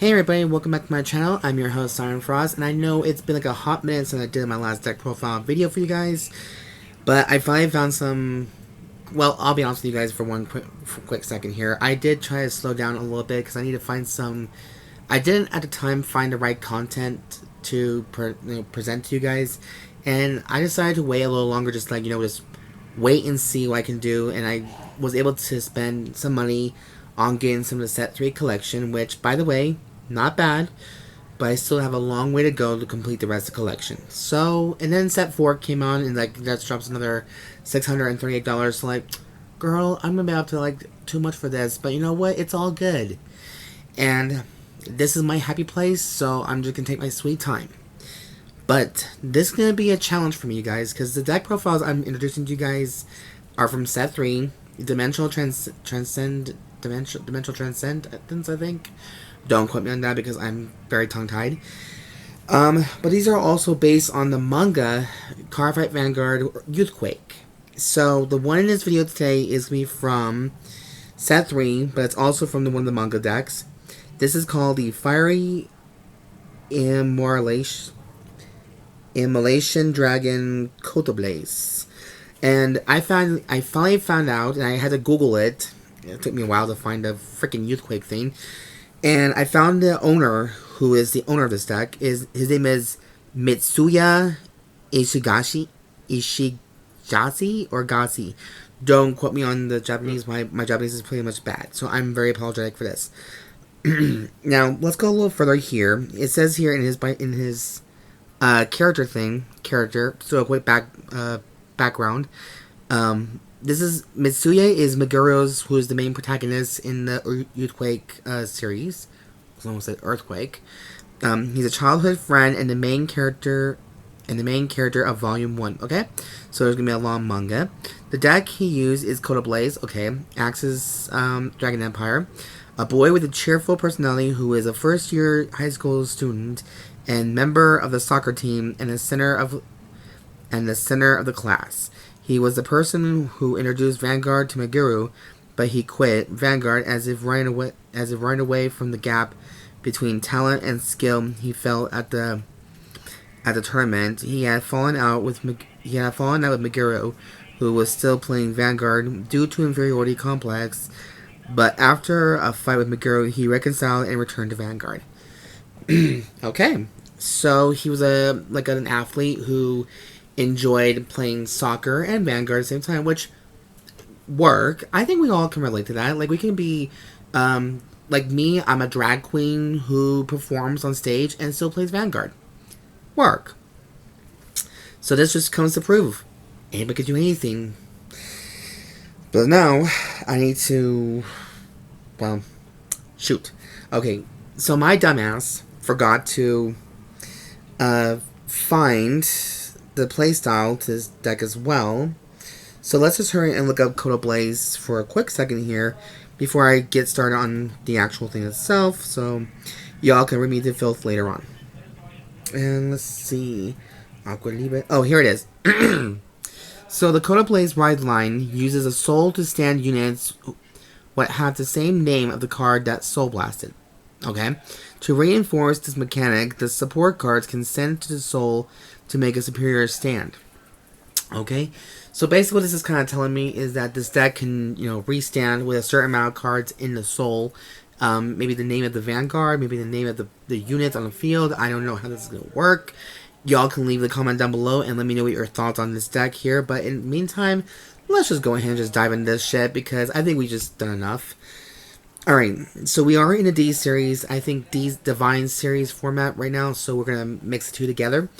Hey everybody, welcome back to my channel. I'm your host, Siren, and I know it's been like a hot minute since I did my last deck profile video for you guys, but I finally found some. Well, I'll be honest with you guys for one quick second here. I did try to slow down a little bit because I need to find some. I didn't at the time find the right content to present to you guys, and I decided to wait a little longer, just just wait and see what I can do, and I was able to spend some money on getting some of the Set 3 collection, which, by the way, not bad, but I still have a long way to go to complete the rest of the collection. So, and then Set 4 came on, and that drops another $638, so girl, I'm gonna be up to too much for this, but you know what, it's all good. And this is my happy place, so I'm just gonna take my sweet time. But this is gonna be a challenge for me, you guys, because the deck profiles I'm introducing to you guys are from Set 3, Dimensional Transcendence, I think. Don't quote me on that because I'm very tongue-tied. But these are also based on the manga Cardfight Vanguard Youthquake. So the one in this video today is going to be from Set 3, but it's also from one of the manga decks. This is called the Fiery Immolation Dragon Kotihblaze. And I finally found out, and I had to Google it. It took me a while to find the freaking Youthquake thing. And I found the owner, who is the owner of this deck. His name is Mitsuya Ishigase or Gasi. Don't quote me on the Japanese. My Japanese is pretty much bad, so I'm very apologetic for this. Now let's go a little further here. It says here in his character. So a quick background. This is Mitsuya is Meguro's, who is the main protagonist in the Youthquake series. I almost said Earthquake. He's a childhood friend and the main character of Volume 1. Okay, so there's gonna be a long manga. The deck he used is Kotihblaze. Okay, Axis Dragon Empire, a boy with a cheerful personality who is a first-year high school student and member of the soccer team and the center of the class. He was the person who introduced Vanguard to Meguro, but he quit Vanguard as if running away from the gap between talent and skill he felt at the tournament. He had fallen out with Meguro, who was still playing Vanguard due to inferiority complex. But after a fight with Meguro, he reconciled and returned to Vanguard. Okay, so he was an athlete who enjoyed playing soccer and Vanguard at the same time, which work. I think we all can relate to that. We can be, like me, I'm a drag queen who performs on stage and still plays Vanguard. Work. So this just comes to prove anybody can do anything. But now, I need to, well, shoot. Okay, so my dumbass forgot to, find the playstyle to this deck as well. So let's just hurry and look up Kotihblaze for a quick second here before I get started on the actual thing itself, so y'all can read me to filth later on. And let's see. Oh, here it is. So the Kotihblaze ride line uses a soul to stand units what have the same name of the card that soul blasted. Okay? To reinforce this mechanic, the support cards can send to the soul to make a superior stand. Okay? So basically what this is kind of telling me is that this deck can, restand with a certain amount of cards in the soul. Maybe the name of the Vanguard, maybe the name of the units on the field. I don't know how this is going to work. Y'all can leave the comment down below and let me know what your thoughts on this deck here. But in the meantime, let's just go ahead and just dive into this shit because I think we just done enough. Alright, so we are in a D series. I think D's Divine series format right now, so we're going to mix the two together.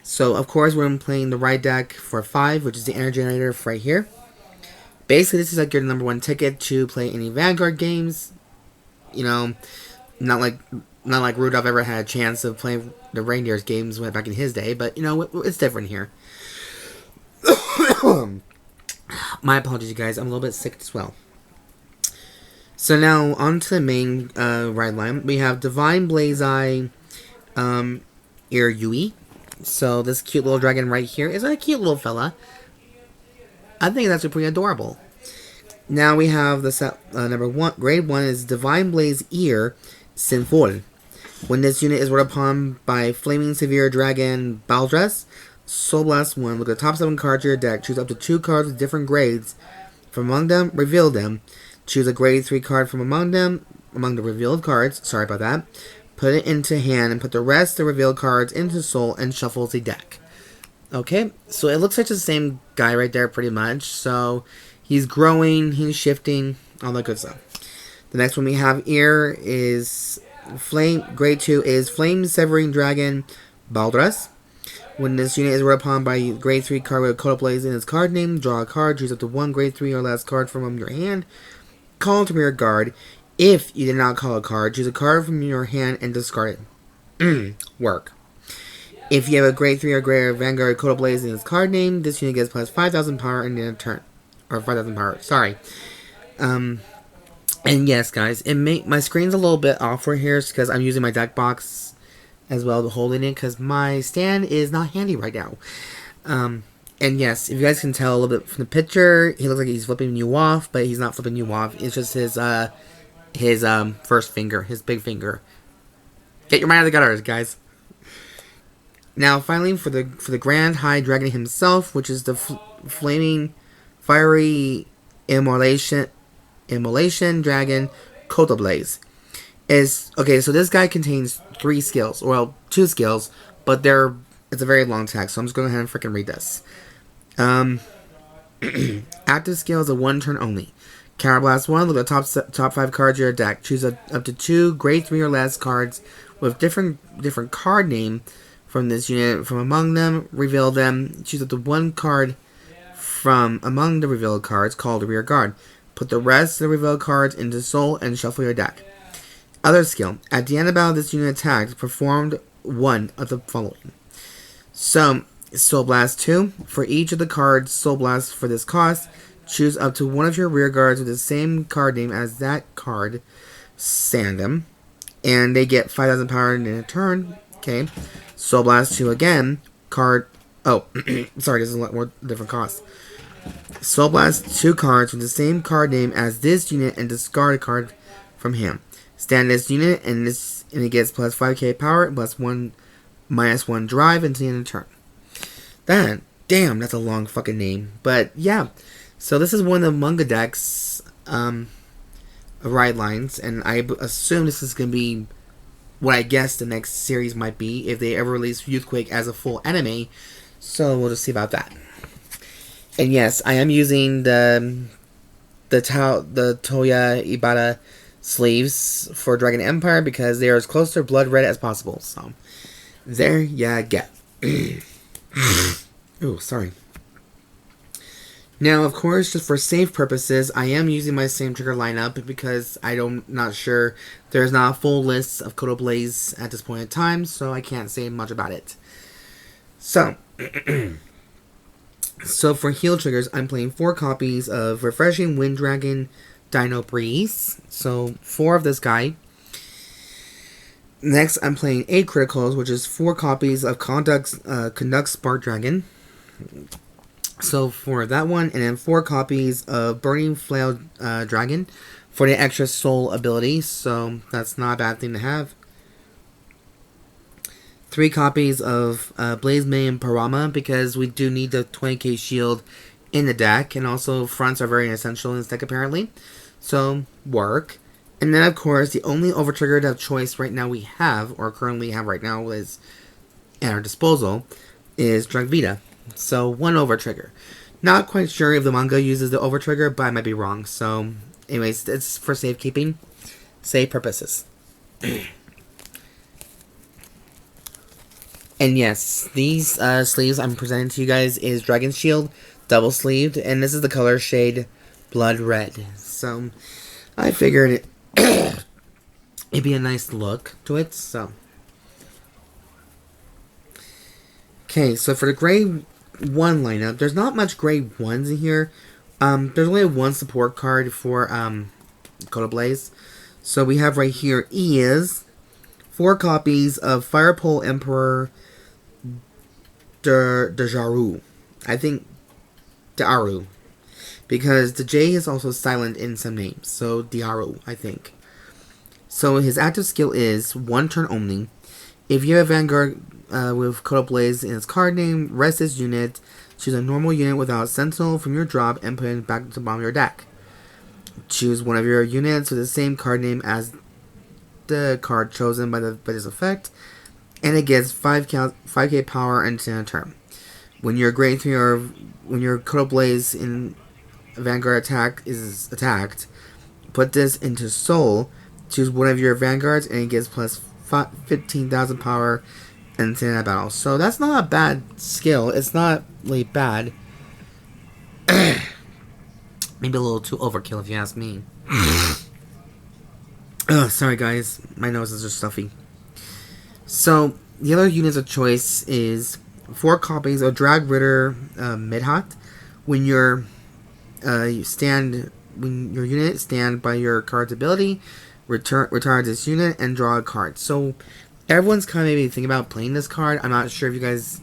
So, of course, we're playing the right deck for 5, which is the Energy Generator right here. Basically, this is your number 1 ticket to play any Vanguard games. Not like Rudolph ever had a chance of playing the Reindeers games back in his day, but, it's different here. My apologies, you guys. I'm a little bit sick as well. So now, on to the main ride line. We have Divine Blaze Eye Enryui. So this cute little dragon right here is a cute little fella. I think that's pretty adorable. Now we have the set number 1. Grade 1 is Divine Blaze Ear Synfol. When this unit is rolled upon by Flaming Severe Dragon Baldras, Soul Blast 1, look at the top 7 cards of your deck, choose up to 2 cards with different grades. From among them, reveal them. Choose a grade 3 card from among them, among the revealed cards, sorry about that. Put it into hand and put the rest of the revealed cards into Soul and shuffle the deck. Okay, so it looks like the same guy right there pretty much. So he's growing, he's shifting, all that good stuff. The next one we have here is grade 2 is Flame Severing Dragon Baldras. When this unit is rolled upon by grade 3 card with Kotihblaze in its card name, draw a card, choose up to 1 grade 3 or less card from your hand, call it to your guard. If you did not call a card, choose a card from your hand and discard it. Work. If you have a grade 3 or greater Vanguard Kotihblaze in its card name, this unit gets plus 5,000 power in the turn. Or 5,000 power, sorry. And yes, guys, my screen's a little bit off for here because I'm using my deck box as well to holding it because my stand is not handy right now. And yes, if you guys can tell a little bit from the picture, he looks like he's flipping you off, but he's not flipping you off. It's just his first finger, his big finger. Get your mind out of the gutters, guys. Now, finally, for the Grand High Dragon himself, which is the Flaming Fiery Immolation Dragon Kotihblaze. Okay, so this guy contains 3 skills. Well, 2 skills, but it's a very long text, so I'm just going to go ahead and freaking read this. Active skill is a 1 turn only. Counterblast 1, look at the top 5 cards of your deck. Choose up to 2 grade 3 or less cards with different card name from this unit. From among them, reveal them. Choose up to 1 card from among the revealed cards called the rear guard. Put the rest of the revealed cards into Soul and shuffle your deck. Other skill. At the end of battle, this unit attacked, performed 1 of the following. So, Soul Blast 2. For each of the cards Soul Blast for this cost, choose up to 1 of your rear guards with the same card name as that card. Sand them. And they get 5,000 power in a turn. Okay. Soul Blast 2 again. Card. Oh, sorry, this is a lot more different cost. Soul Blast 2 cards with the same card name as this unit and discard a card from him. Stand this unit and it gets plus 5k power plus -1 drive until the end of the turn. Damn, that's a long fucking name. But yeah, so this is one of the manga decks ride lines, and I assume this is going to be what I guess the next series might be if they ever release Youthquake as a full anime. So we'll just see about that. And yes, I am using the Toya Ibata sleeves for Dragon Empire because they are as close to blood red as possible. So there ya go. Oh, sorry. Now, of course, just for safe purposes, I am using my same trigger lineup because I'm not sure. There's not a full list of Kotihblaze at this point in time, so I can't say much about it. So, so for heal triggers, I'm playing 4 copies of Refreshing Wind Dragon Dinobreeze. So 4 of this guy. Next, I'm playing 8 criticals, which is 4 copies of Conduct Spark Dragon. So for that one, and then 4 copies of Burning Flail Dragon for the extra soul ability. So that's not a bad thing to have. 3 copies of Blaze Maiden Parama because we do need the 20k shield in the deck, and also fronts are very essential in this deck apparently. So work. And then of course the only overtriggered of choice right now we have, or currently have right now, is at our disposal, is Dragveda. So 1 overtrigger. Not quite sure if the manga uses the overtrigger, but I might be wrong. So anyways, it's for safekeeping, safe purposes. And yes, these sleeves I'm presenting to you guys is Dragon Shield, double sleeved, and this is the color shade Blood Red. So I figured it'd be a nice look to it. So okay, so for the grade 1 lineup, there's not much grade 1s in here. There's only 1 support card for Kotihblaze. So we have right here is 4 copies of Firepole Emperor Dajaru. I think Dajaru, because the J is also silent in some names. So Dajaru, I think. So his active skill is 1 turn only. If you have Vanguard with Kotihblaze in its card name, rest this unit, choose a normal unit without Sentinel from your drop, and put it back to the bottom of your deck. Choose one of your units with the same card name as the card chosen by this effect, and it gets 5k power until a turn. When your grade 3 or when your Kotihblaze in Vanguard attack is attacked, put this into Soul, choose one of your Vanguards, and it gets plus 15,000 power until that battle. So that's not a bad skill. It's not really bad. Maybe a little too overkill if you ask me. Oh, sorry guys, my nose is just stuffy. So the other units of choice is 4 copies of Dragritter Midhat. When your unit stand by your card's ability, retire this unit and draw a card. So everyone's kind of maybe thinking about playing this card. I'm not sure if you guys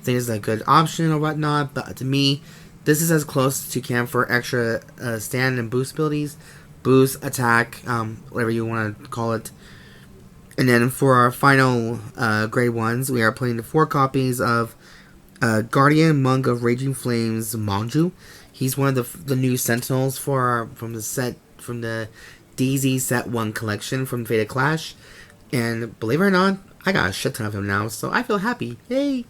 think it's a good option or whatnot, but to me, this is as close as you can for extra stand and boost abilities. Boost, attack, whatever you want to call it. And then for our final grade 1s, we are playing 4 copies of Guardian Monk of Raging Flames Monju. He's one of the new Sentinels from the DZ Set 1 collection from Fated Clash. And believe it or not, I got a shit ton of him now, so I feel happy. Yay!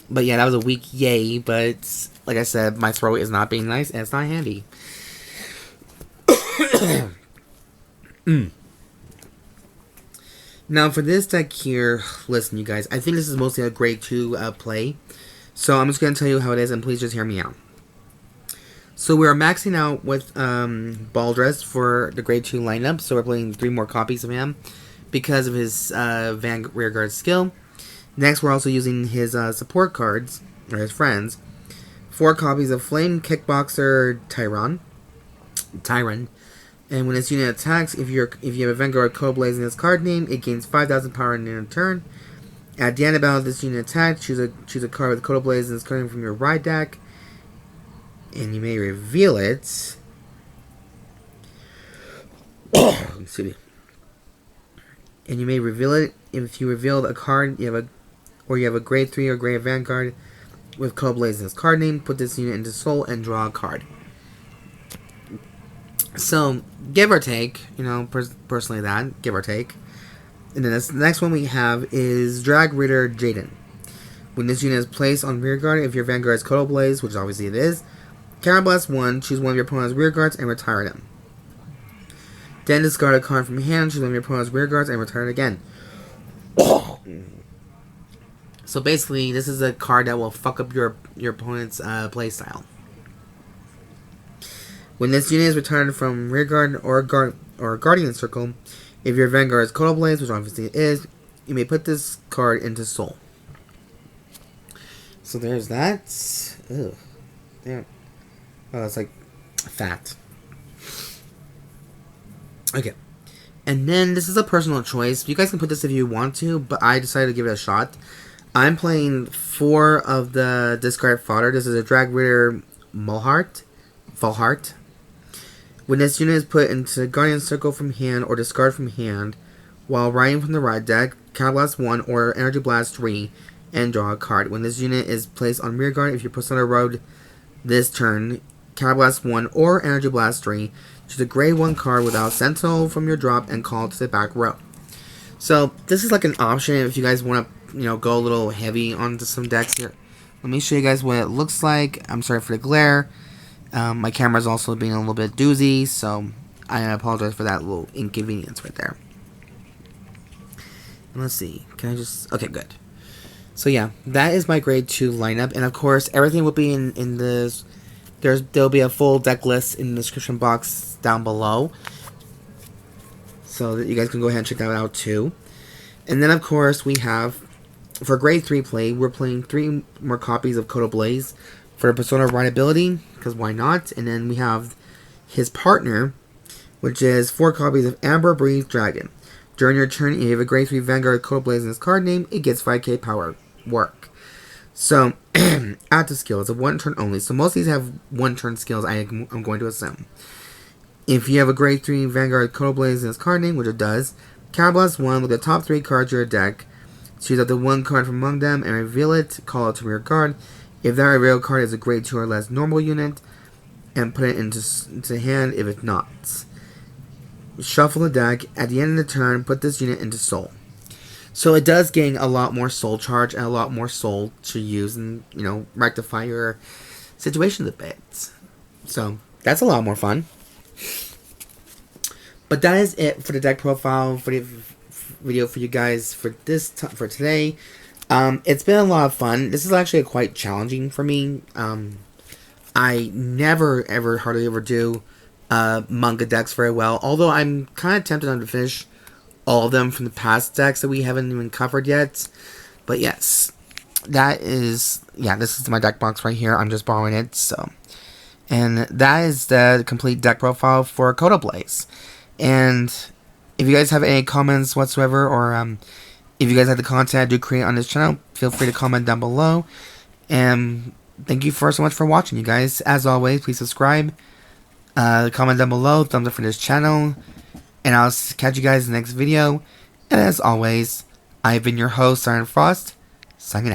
But yeah, that was a weak yay, but like I said, my throat is not being nice and it's not handy. Now for this deck here, listen you guys, I think this is mostly a grade 2 play. So I'm just going to tell you how it is and please just hear me out. So we're maxing out with Baldras for the grade 2 lineup. So we're playing 3 more copies of him because of his rearguard skill. Next, we're also using his support cards, or his friends. 4 copies of Flame, Kickboxer, Tairan. And when this unit attacks, if you have a Vanguard Kotihblaze in its card name, it gains 5,000 power in a turn. At the end of battle, this unit attacks, choose a card with Kotihblaze in its card name from your ride deck. And you may reveal it. Excuse me. And you may reveal it if you revealed a card you have a grade 3 or grade Vanguard with Kotihblaze in its card name. Put this unit into Soul and draw a card. So, give or take, personally that, give or take. And then the next one we have is Dragritter Jaden. When this unit is placed on rearguard, if your Vanguard is Kotihblaze, which obviously it is, Counterblast 1, choose one of your opponent's rearguards and retire them. Then discard a card from hand, choose one of your opponent's rearguards and retire it again. So basically, this is a card that will fuck up your opponent's playstyle. When this unit is returned from rearguard or guardian circle, if your Vanguard is Kotihblaze, which obviously it is, you may put this card into Soul. So there's that. Ugh. Damn. Oh, it's like fat. Okay. And then this is a personal choice. You guys can put this if you want to, but I decided to give it a shot. I'm playing 4 of the discard fodder. This is a Dragritter Falhart. When this unit is put into Guardian Circle from hand or discard from hand, while riding from the ride deck, Counterblast 1 or Energy Blast 3 and draw a card. When this unit is placed on rearguard, if your persona road this turn, Counterblast 1 or Energy Blast 3, choose a grade 1 card without Sentinel from your drop and call to the back row. So this is like an option if you guys want to, go a little heavy onto some decks here. Let me show you guys what it looks like. I'm sorry for the glare. My camera's also being a little bit doozy, so I apologize for that little inconvenience right there. And let's see. Can I just... Okay, good. So yeah, that is my grade 2 lineup. And of course, everything will be in this... There'll be a full deck list in the description box down below. So that you guys can go ahead and check that out too. And then of course, we have... For grade 3 play, we're playing 3 more copies of Kotihblaze for Persona Rideability, because why not? And then we have his partner, which is 4 copies of Amber Breeze Dragon. During your turn, if you have a grade 3 Vanguard Kotihblaze in its card name, it gets 5k power work. So, active skill is a 1 turn only. So most of these have 1 turn skills, I'm going to assume. If you have a grade 3 Vanguard Kotihblaze in its card name, which it does, counterblast 1 with the top 3 cards of your deck. Choose up the 1 card from among them and reveal it. Call it to rear card. If that reveal card is a grade 2 or less normal unit, and put it into hand if it's not. Shuffle the deck. At the end of the turn, put this unit into soul. So it does gain a lot more soul charge and a lot more soul to use and, you know, rectify your situation a bit. So that's a lot more fun. But that is it for the deck profile for the video for you guys for for today. It's been a lot of fun. This is actually quite challenging for me. I never ever hardly ever do manga decks very well. Although I'm kind of tempted to finish all of them from the past decks that we haven't even covered yet. But yes, that is, yeah, this is my deck box right here. I'm just borrowing it, so. And that is the complete deck profile for Kotihblaze. And if you guys have any comments whatsoever, or if you guys like the content I do create on this channel, feel free to comment down below. And thank you so much for watching, you guys. As always, please subscribe, comment down below, thumbs up for this channel. And I'll catch you guys in the next video. And as always, I've been your host, Siren Frost, signing out.